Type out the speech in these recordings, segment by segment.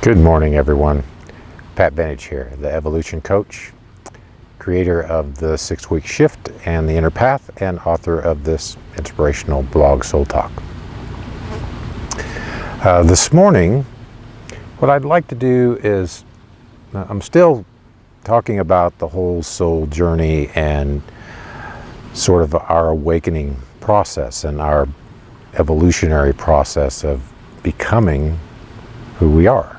Good morning, everyone. PatBenage here, the evolution coach, creator of the 6-week shift and the inner path, and author of this inspirational blog, Soul Talk. This morning, what I'd like to do is, I'm still talking about the whole soul journey and sort of our awakening process and our evolutionary process of becoming who we are.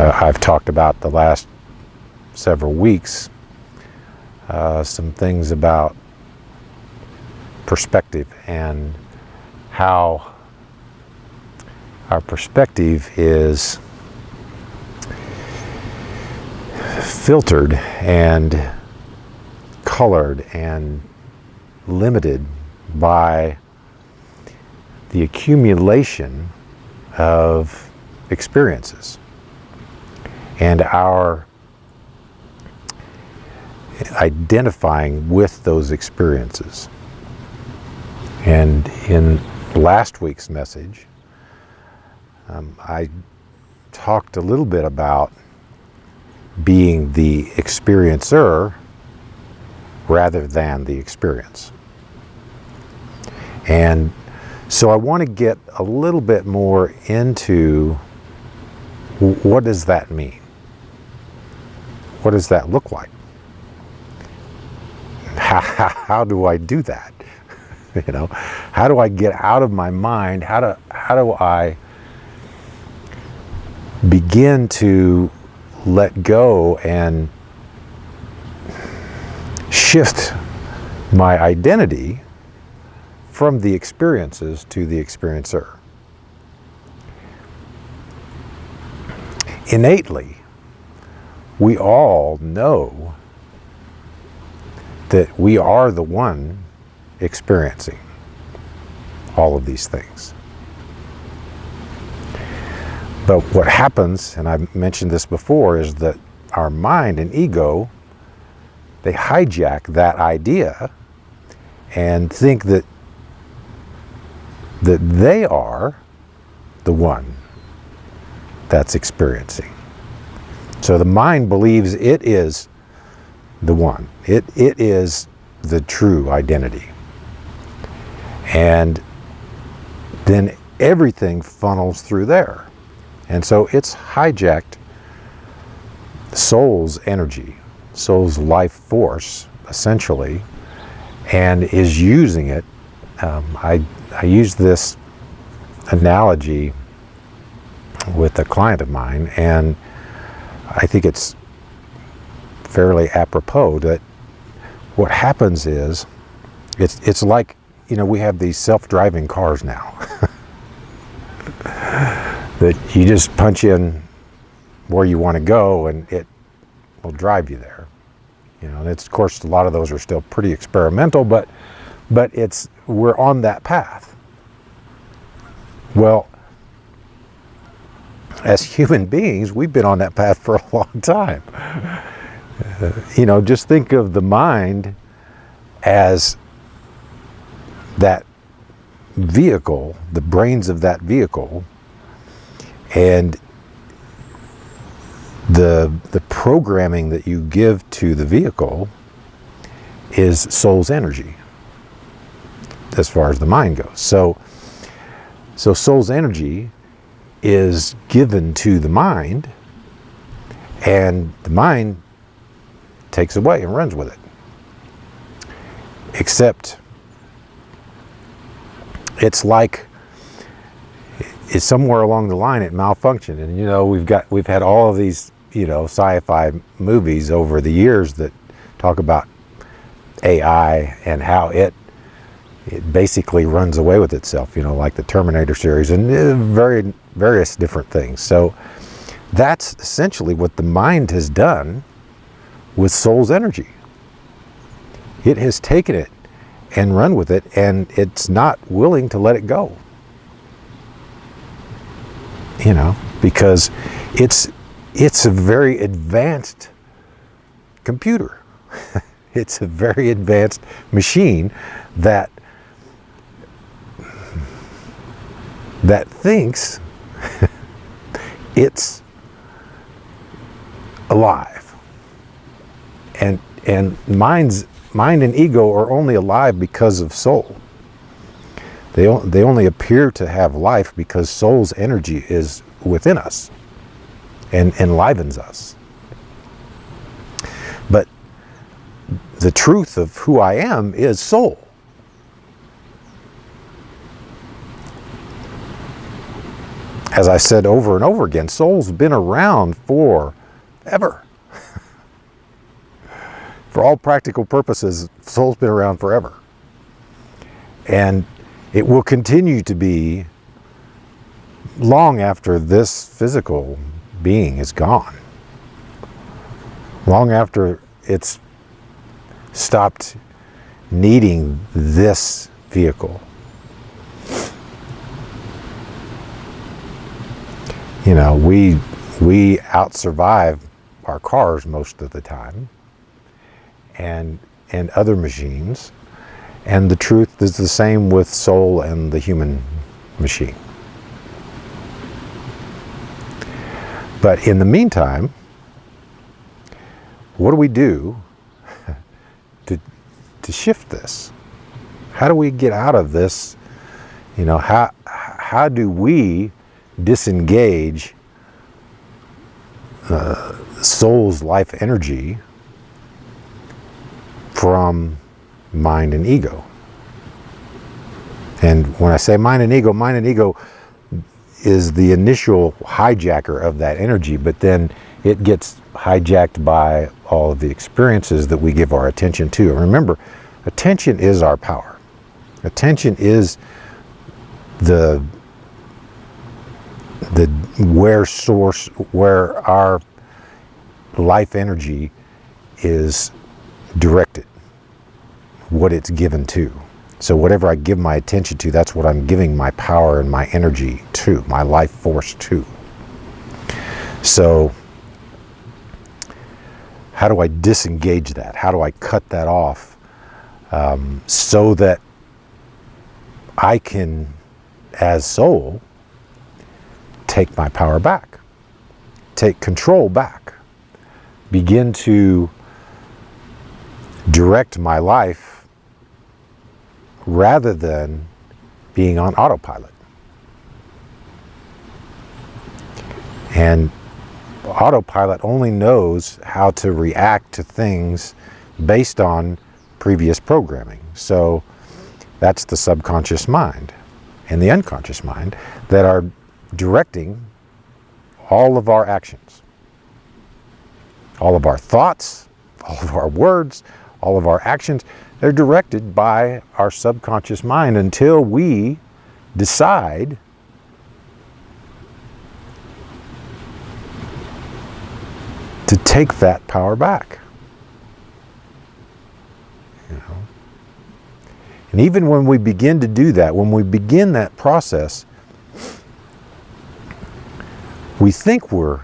I've talked about the last several weeks some things about perspective and how our perspective is filtered and colored and limited by the accumulation of experiences and our identifying with those experiences. And in last week's message, I talked a little bit about being the experiencer rather than the experience. And so I want to get a little bit more into what does that mean? What does that look like? How do I do that? How do I get out of my mind? How do I begin to let go and shift my identity from the experiences to the experiencer? Innately, we all know that we are the one experiencing all of these things. But what happens, and I've mentioned this before, is that our mind and ego, they hijack that idea and think that they are the one that's experiencing. So the mind believes it is the one. It is the true identity. And then everything funnels through there. And so it's hijacked soul's energy, soul's life force, essentially, and is using it. I use this analogy with a client of mine, and I think it's fairly apropos that what happens is it's like, we have these self-driving cars now that you just punch in where you want to go and it will drive you there. And it's, of course, a lot of those are still pretty experimental, but we're on that path. Well, as human beings, we've been on that path for a long time. Just think of the mind as that vehicle, the brains of that vehicle, and the programming that you give to the vehicle is soul's energy, as far as the mind goes. So soul's energy is given to the mind, and the mind takes away and runs with it. Except it's like it's somewhere along the line it malfunctioned. And we've had all of these sci-fi movies over the years that talk about AI and how it basically runs away with itself, like the Terminator series and various different things. So that's essentially what the mind has done with soul's energy. It has taken it and run with it, and it's not willing to let it go. Because it's a very advanced computer. It's a very advanced machine that thinks it's alive. And mind and ego are only alive because of soul. They only appear to have life because soul's energy is within us and enlivens us. But the truth of who I am is soul. As I said over and over again, soul's been around forever. For all practical purposes, soul's been around forever. And it will continue to be long after this physical being is gone. Long after it's stopped needing this vehicle. You know, we out-survive our cars most of the time and other machines. And the truth is the same with soul and the human machine. But in the meantime, what do we do to shift this? How do we get out of this? You know, how do we disengage soul's life energy from mind and ego? And when I say mind and ego is the initial hijacker of that energy, but then it gets hijacked by all of the experiences that we give our attention to. And remember, attention is our power. Attention is the where our life energy is directed, what it's given to. So whatever I give my attention to, that's what I'm giving my power and my energy to, my life force to. So how do I disengage that? How do I cut that off so that I can, as soul, take my power back, take control back, begin to direct my life rather than being on autopilot. And autopilot only knows how to react to things based on previous programming. So that's the subconscious mind and the unconscious mind that are directing all of our actions, all of our thoughts, all of our words, all of our actions. They're directed by our subconscious mind until we decide to take that power back. You know? And even when we begin to do that, when we begin that process, we think we're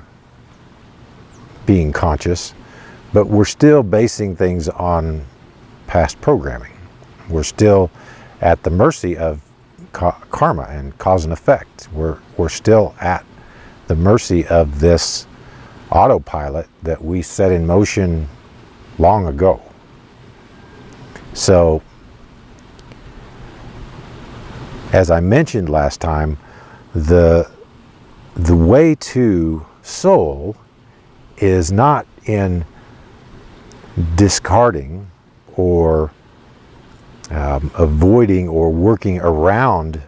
being conscious, but we're still basing things on past programming. We're still at the mercy of karma and cause and effect. We're still at the mercy of this autopilot that we set in motion long ago. So, as I mentioned last time, the way to soul is not in discarding or avoiding or working around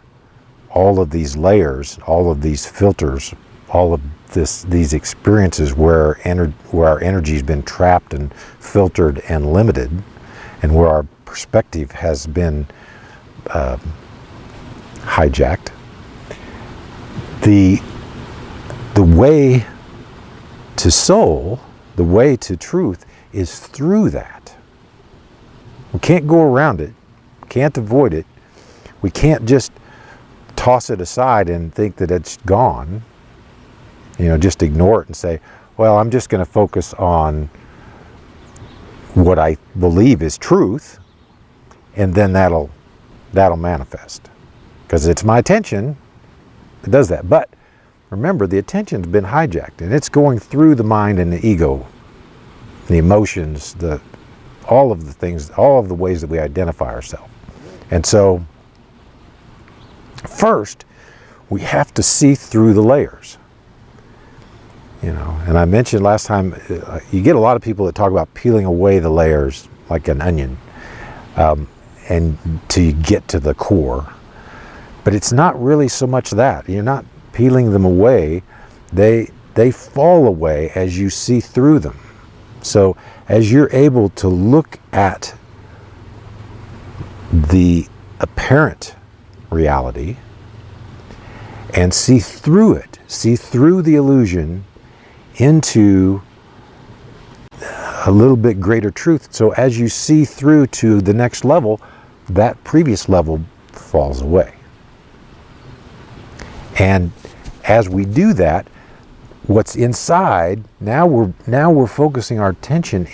all of these layers, all of these filters, all of these experiences where our energy has been trapped and filtered and limited, and where our perspective has been hijacked. The way to soul, the way to truth, is through that. We can't go around it, can't avoid it. We can't just toss it aside and think that it's gone. You know, just ignore it and say, well, I'm just going to focus on what I believe is truth, and then that'll manifest. Because it's my attention that does that. But remember, the attention's been hijacked, and it's going through the mind and the ego, the emotions, all of the things, all of the ways that we identify ourselves. And so, first, we have to see through the layers. And I mentioned last time, you get a lot of people that talk about peeling away the layers like an onion, and to get to the core. But it's not really so much that. You're not peeling them away. They fall away as you see through them. So as you're able to look at the apparent reality and see through it, see through the illusion into a little bit greater truth. So as you see through to the next level, that previous level falls away. And as we do that, what's inside, now we're focusing our attention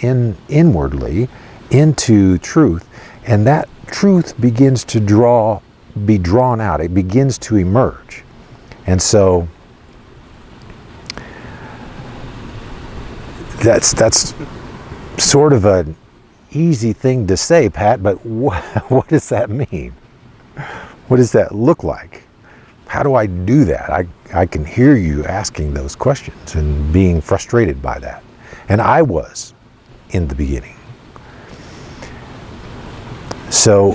inwardly into truth, and that truth begins to be drawn out. It begins to emerge. And so that's sort of an easy thing to say, Pat, but what does that mean? What does that look like? How do I do that? I can hear you asking those questions and being frustrated by that. And I was in the beginning. So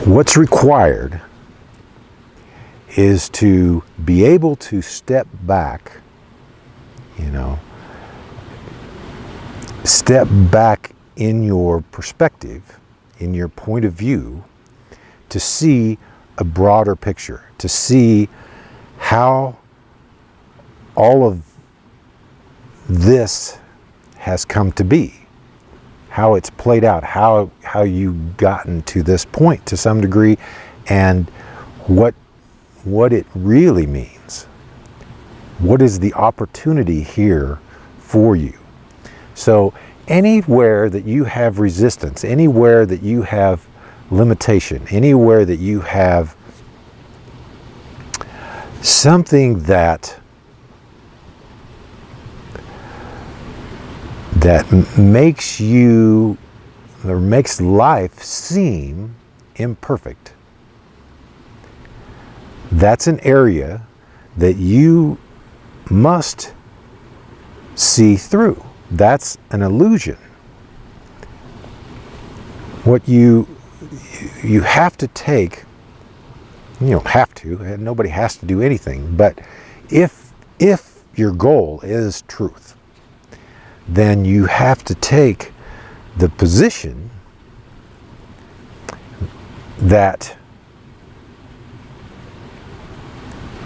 what's required is to be able to step back, step back in your perspective, in your point of view, to see a broader picture, to see how all of this has come to be, how it's played out, how you've gotten to this point to some degree, and what it really means. What is the opportunity here for you? So anywhere that you have resistance, anywhere that you have limitation, anywhere that you have something that makes you, or makes life seem imperfect, that's an area that you must see through. That's an illusion. What you have to take, you don't have to, and nobody has to do anything, but if your goal is truth, then you have to take the position that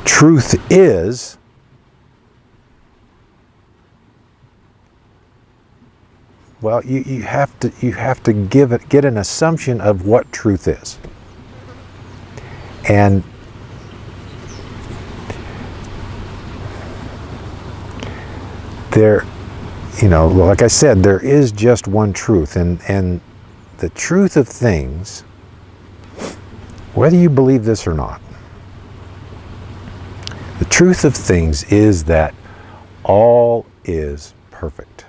truth is well, you have to get an assumption of what truth is. And there, like I said, there is just one truth, and the truth of things, whether you believe this or not, the truth of things is that all is perfect.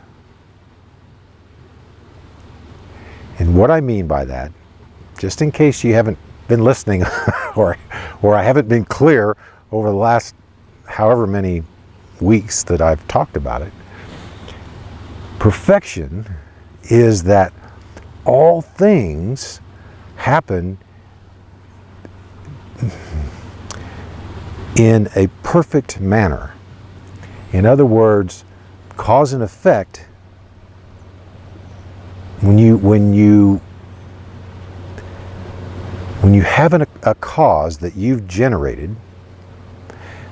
And what I mean by that, just in case you haven't been listening or I haven't been clear over the last however many weeks that I've talked about it, perfection is that all things happen in a perfect manner. In other words, cause and effect, when you have a cause that you've generated,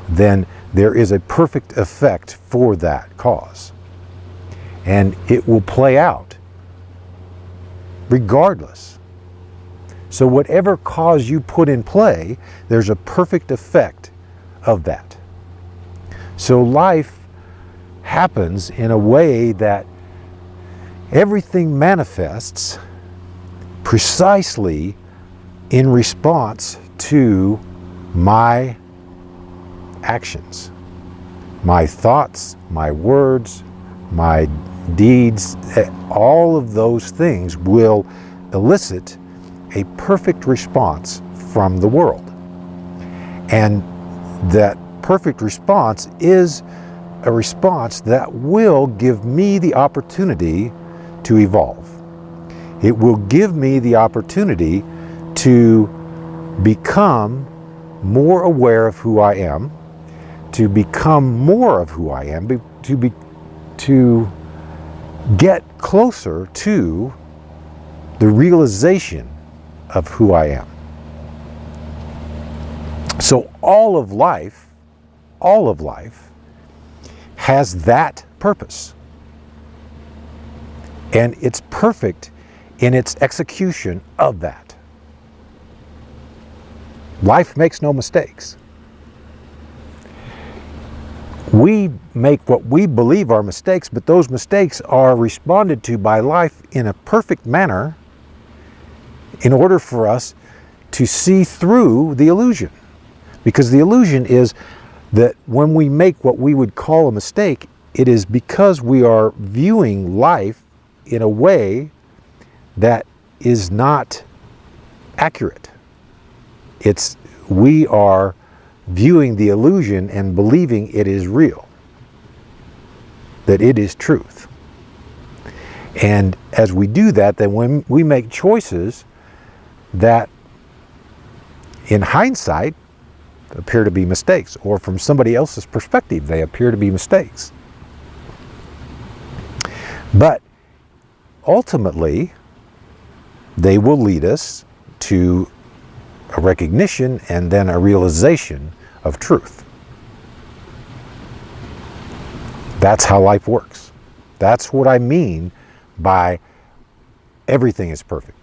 then there is a perfect effect for that cause. And it will play out regardless. So whatever cause you put in play, there's a perfect effect of that. So life happens in a way that everything manifests precisely in response to my actions, my thoughts, my words, my deeds. All of those things will elicit a perfect response from the world. And that perfect response is a response that will give me the opportunity to evolve. It will give me the opportunity to become more aware of who I am, to become more of who I am, to get closer to the realization of who I am. So all of life has that purpose. And it's perfect in its execution of that. Life makes no mistakes. We make what we believe are mistakes, but those mistakes are responded to by life in a perfect manner in order for us to see through the illusion. Because the illusion is that when we make what we would call a mistake, it is because we are viewing life in a way that is not accurate. We are viewing the illusion and believing it is real, that it is truth. And as we do that, then when we make choices that in hindsight appear to be mistakes, or from somebody else's perspective they appear to be mistakes. But ultimately, they will lead us to a recognition and then a realization of truth. That's how life works. That's what I mean by everything is perfect.